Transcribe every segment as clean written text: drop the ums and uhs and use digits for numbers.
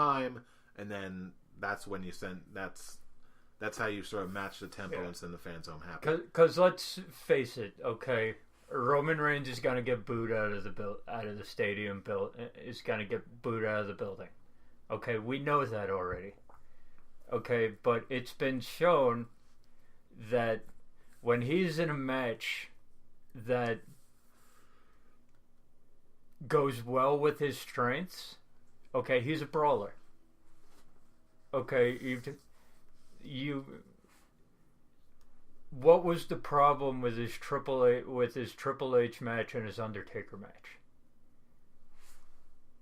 time, and then that's when you send. That's how you sort of match the tempo and send the fans home happy. Because let's face it, okay, Roman Reigns is gonna get booed out of the stadium. Is gonna get booed out of the building. Okay, we know that already. Okay, but it's been shown that when he's in a match that goes well with his strengths, okay, he's a brawler. Okay, what was the problem with his Triple H match and his Undertaker match?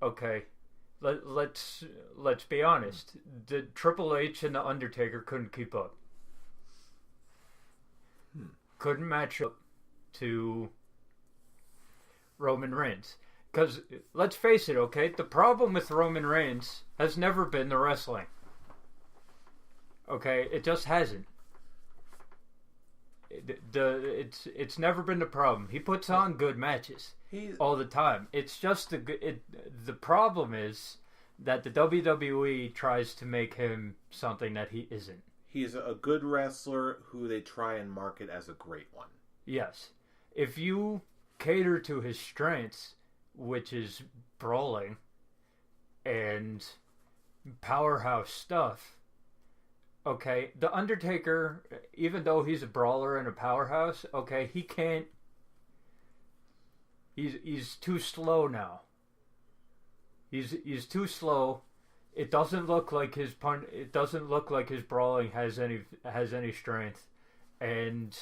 Okay, let's be honest. The Triple H and the Undertaker couldn't keep up. Couldn't match up to Roman Reigns. Because, let's face it, okay, the problem with Roman Reigns has never been the wrestling. Okay, it just hasn't. It's never been the problem. He puts on good matches all the time. It's just the problem is that the WWE tries to make him something that he isn't. He's a good wrestler who they try and market as a great one. Yes. If you cater to his strengths, which is brawling and powerhouse stuff, okay, the Undertaker, even though he's a brawler and a powerhouse, okay, he can't. He's too slow now. He's too slow. It doesn't look like his brawling has any strength, and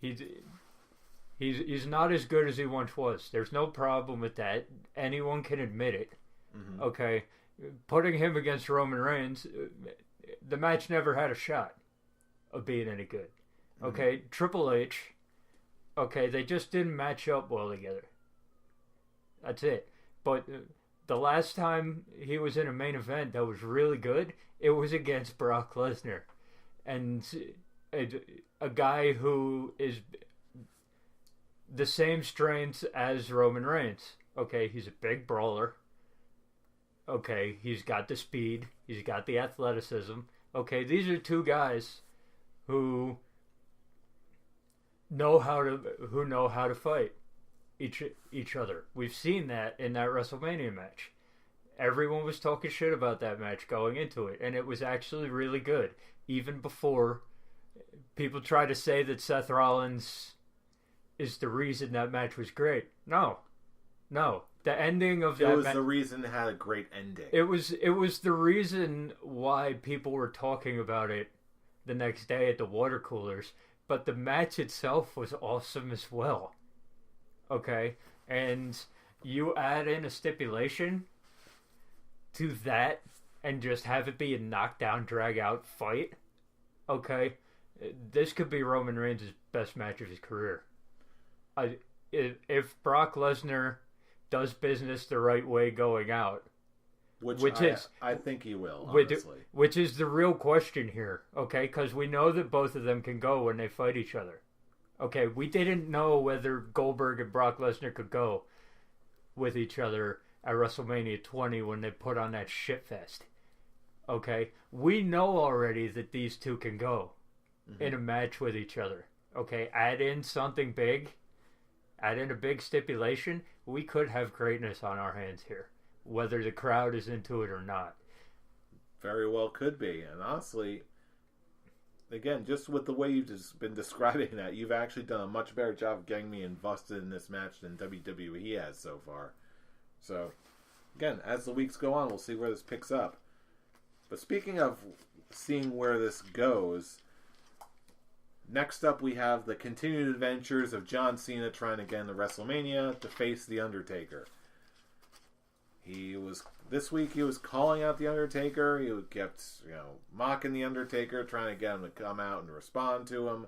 he's not as good as he once was. There's no problem with that. Anyone can admit it. Mm-hmm. Okay, putting him against Roman Reigns, the match never had a shot of being any good. Okay, mm-hmm. Triple H, okay, they just didn't match up well together. That's it. But the last time he was in a main event that was really good, it was against Brock Lesnar. And a guy who is the same strengths as Roman Reigns. Okay, he's a big brawler. Okay, he's got the speed. He's got the athleticism. Okay, these are two guys who know how to fight each other. We've seen that in that WrestleMania match. Everyone was talking shit about that match going into it, and it was actually really good. Even before people try to say that Seth Rollins is the reason that match was great. No. The ending of that match... It was the reason it had a great ending. It was the reason why people were talking about it the next day at the water coolers, but the match itself was awesome as well. Okay? And you add in a stipulation to that and just have it be a knockdown, drag-out fight. Okay? This could be Roman Reigns' best match of his career. If Brock Lesnar does business the right way going out, I think he will, honestly. Which is the real question here, okay? Because we know that both of them can go when they fight each other. Okay, we didn't know whether Goldberg and Brock Lesnar could go with each other at WrestleMania 20 when they put on that shitfest. Okay, we know already that these two can go in a match with each other. Okay, add in something big, add in a big stipulation, we could have greatness on our hands here, whether the crowd is into it or not. Very well could be, and honestly, again, just with the way you've just been describing that, you've actually done a much better job of getting me invested in this match than WWE has so far. So, again, as the weeks go on, we'll see where this picks up. But speaking of seeing where this goes, next up we have the continued adventures of John Cena trying to get into WrestleMania to face The Undertaker. This week he was calling out The Undertaker. He kept, mocking The Undertaker, trying to get him to come out and respond to him.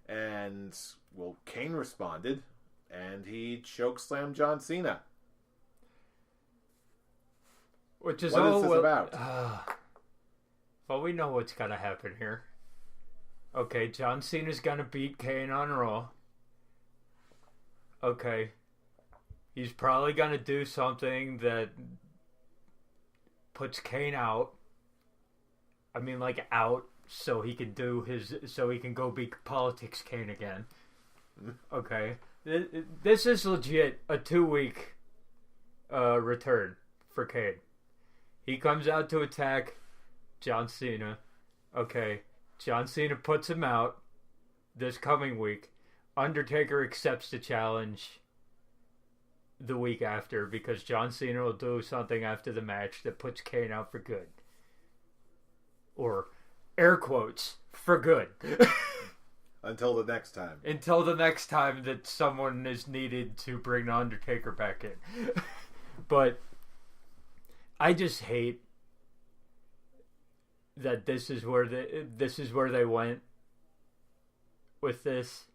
And, well, Kane responded, and he chokeslammed John Cena. What is this about? Well, we know what's going to happen here. Okay, John Cena's going to beat Kane on Raw. Okay. He's probably going to do something that puts Kane out. I mean, like, out so he can go be Politics Kane again. Okay. This is legit a 2-week return for Kane. He comes out to attack John Cena. Okay. John Cena puts him out this coming week. Undertaker accepts the challenge the week after because John Cena will do something after the match that puts Kane out for good. Or, air quotes, for good. Until the next time. Until the next time that someone is needed to bring the Undertaker back in. But I just hate that this is where they went with this.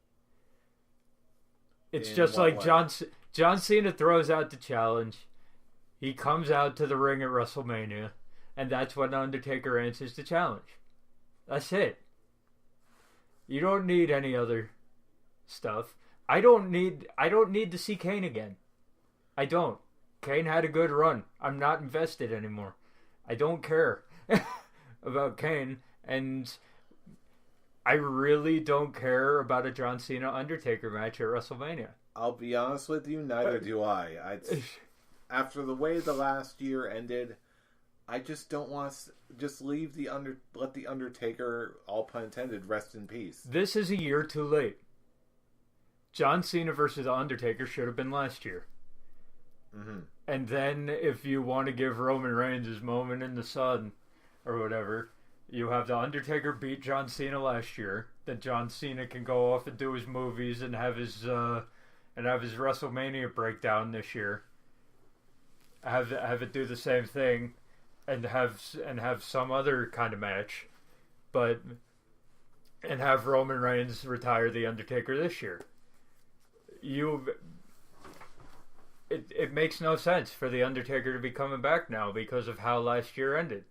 It's just like John Cena throws out the challenge. He comes out to the ring at WrestleMania, and that's when Undertaker answers the challenge. That's it. You don't need any other stuff. I don't need to see Kane again. I don't. Kane had a good run. I'm not invested anymore. I don't care about Kane, and I really don't care about a John Cena Undertaker match at WrestleMania. I'll be honest with you, neither do I. After the way the last year ended, I just don't want to just let the Undertaker, all pun intended, rest in peace. This is a year too late. John Cena versus The Undertaker should have been last year. Mm-hmm. And then if you want to give Roman Reigns his moment in the sun or whatever, you have The Undertaker beat John Cena last year. Then John Cena can go off and do his movies and have his WrestleMania breakdown this year. Have it do the same thing. And have some other kind of match, and have Roman Reigns retire The Undertaker this year. It makes no sense for The Undertaker to be coming back now because of how last year ended,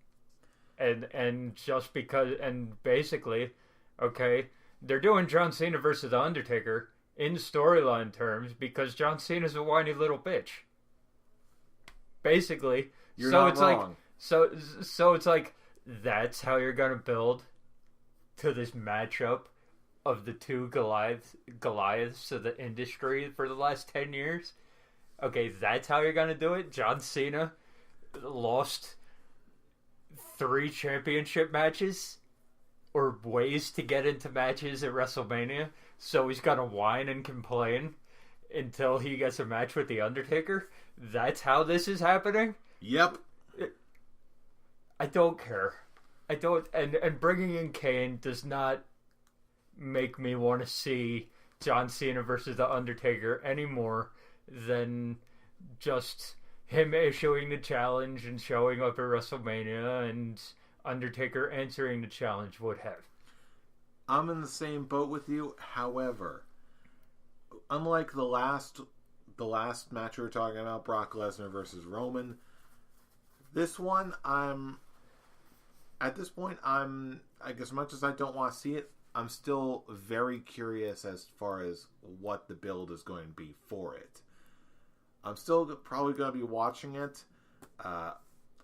and just because, and basically, okay, they're doing John Cena versus The Undertaker in storyline terms because John Cena's a whiny little bitch. Basically, you're so not it's wrong. Like. So it's like, that's how you're going to build to this matchup of the two Goliaths of the industry for the last 10 years? Okay, that's how you're going to do it? John Cena lost 3 championship matches or ways to get into matches at WrestleMania, so he's going to whine and complain until he gets a match with The Undertaker? That's how this is happening? Yep. I don't care. I don't, and bringing in Kane does not make me want to see John Cena versus The Undertaker any more than just him issuing the challenge and showing up at WrestleMania and Undertaker answering the challenge would have. I'm in the same boat with you. However, unlike the last match we were talking about, Brock Lesnar versus Roman, this one at this point, as much as I don't want to see it, I'm still very curious as far as what the build is going to be for it. I'm still probably going to be watching it.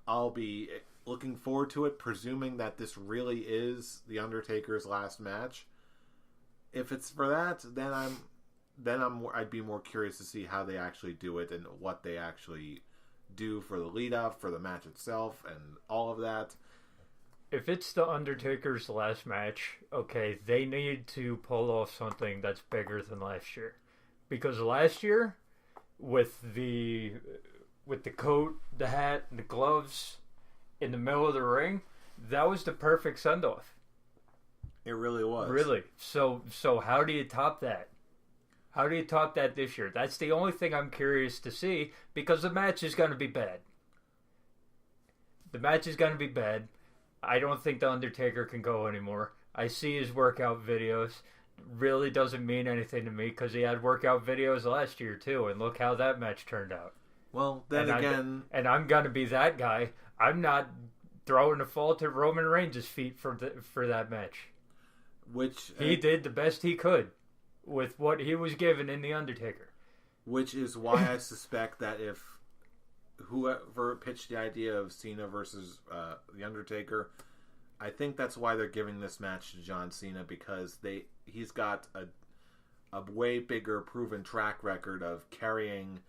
I'll be looking forward to it, presuming that this really is The Undertaker's last match. If it's for that, I'd be more curious to see how they actually do it and what they actually do for the lead up, for the match itself, and all of that. If it's The Undertaker's last match, okay, they need to pull off something that's bigger than last year. Because last year, with the coat, the hat, and the gloves in the middle of the ring, that was the perfect send-off. It really was. Really. So how do you top that? How do you top that this year? That's the only thing I'm curious to see, because the match is going to be bad. The match is going to be bad. I don't think The Undertaker can go anymore. I see his workout videos. Really doesn't mean anything to me because he had workout videos last year too, and look how that match turned out. Well, then again... I'm going to be that guy. I'm not throwing the fault at Roman Reigns' feet for that match. He did the best he could with what he was given in The Undertaker. Which is why I suspect that if whoever pitched the idea of Cena versus The Undertaker, I think that's why they're giving this match to John Cena, because he's got a way bigger proven track record of carrying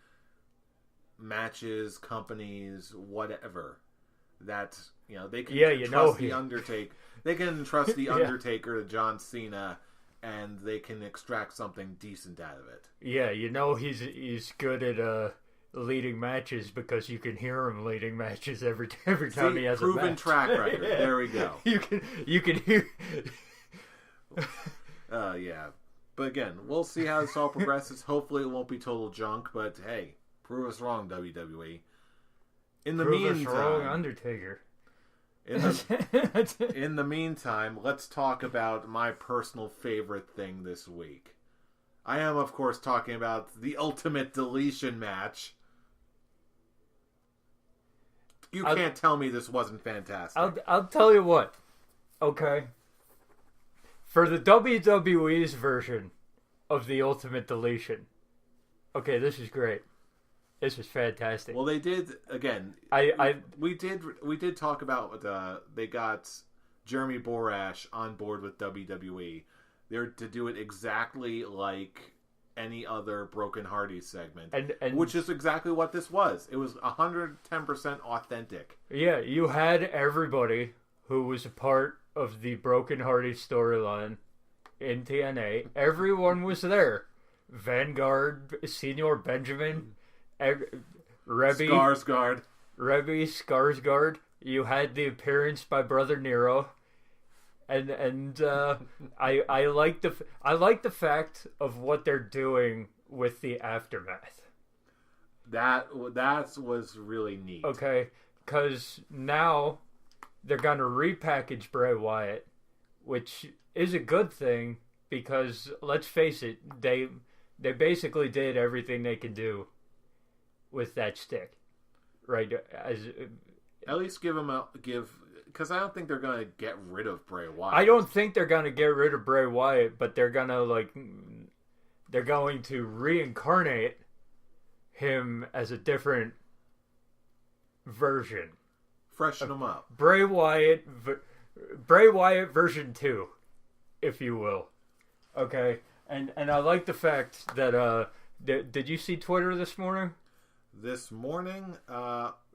matches, companies, whatever. That they can trust the Undertaker. They can entrust the Undertaker to John Cena, and they can extract something decent out of it. Yeah, he's good at leading matches because you can hear him leading matches every time he has a match. Proven track record. There we go. You can hear. Yeah, but again, we'll see how this all progresses. Hopefully, it won't be total junk. But hey, prove us wrong, WWE. In the meantime, us wrong, Undertaker. In the meantime, let's talk about my personal favorite thing this week. I am, of course, talking about the Ultimate Deletion match. You can't tell me this wasn't fantastic. I'll tell you what. Okay. For the WWE's version of the Ultimate Deletion. Okay, this is great. This is fantastic. Well, they did again. We did talk about they got Jeremy Borash on board with WWE. They're to do it exactly like any other Broken Hardy segment, and which is exactly what this was. It was 110% authentic. Yeah, you had everybody who was a part of the Broken Hardy storyline in TNA. Everyone was there. Vanguard, Senior Benjamin. Rebby Skarsgård. You had the appearance by Brother Nero, and I like the fact of what they're doing with the aftermath. That was really neat. Okay, because now they're gonna repackage Bray Wyatt, which is a good thing because let's face it, they basically did everything they can do with that stick, right? At least give because I don't think they're gonna get rid of Bray Wyatt. I don't think they're gonna get rid of Bray Wyatt, but they're going to reincarnate him as a different version, freshen him up. Bray Wyatt version 2, if you will. Okay, and I like the fact that did you see Twitter this morning? This morning,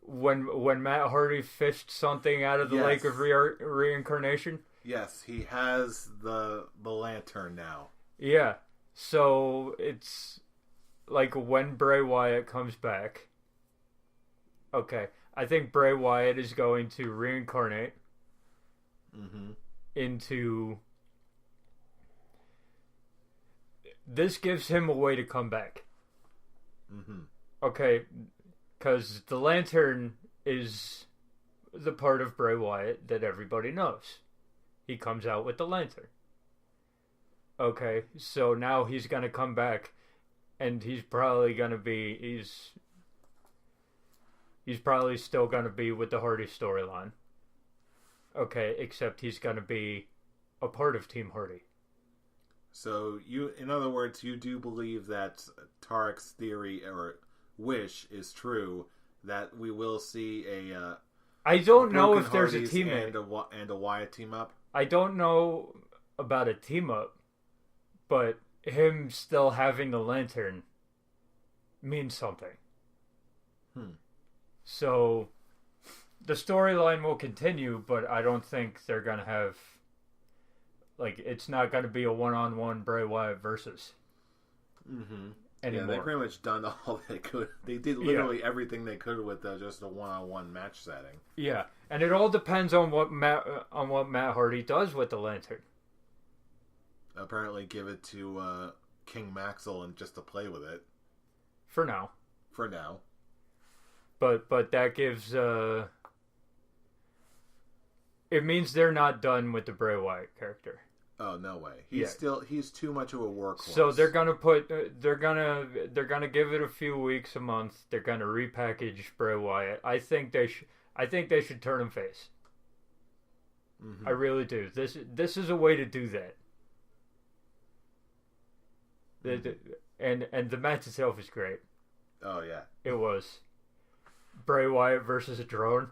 when Matt Hardy fished something out of the lake of reincarnation. Yes, he has the lantern now. Yeah, so it's like when Bray Wyatt comes back. Okay, I think Bray Wyatt is going to reincarnate into. This gives him a way to come back. Okay, because the lantern is the part of Bray Wyatt that everybody knows. He comes out with the lantern. Okay, so now he's going to come back, and he's probably going to be... He's probably still going to be with the Hardy storyline. Okay, except he's going to be a part of Team Hardy. So, in other words, you do believe that Tarek's theory or wish is true, that we will see I don't know if there's a team and a Wyatt team up. I don't know about a team up, but him still having the lantern means something. So the storyline will continue, but I don't think they're gonna have it's not gonna be a one-on-one Bray Wyatt versus. Anymore. Yeah, they pretty much done all they could. They did literally everything they could with just a one-on-one match setting. Yeah, and it all depends on what Matt Hardy does with the lantern. Apparently, give it to King Maxwell and just to play with it. For now. But that gives it means they're not done with the Bray Wyatt character. Oh, no way. He's too much of a workhorse. So they're gonna give it a few weeks, a month. They're gonna repackage Bray Wyatt. I think they should turn him face. I really do. This is a way to do that. And the match itself is great. Oh yeah, it was. Bray Wyatt versus a drone.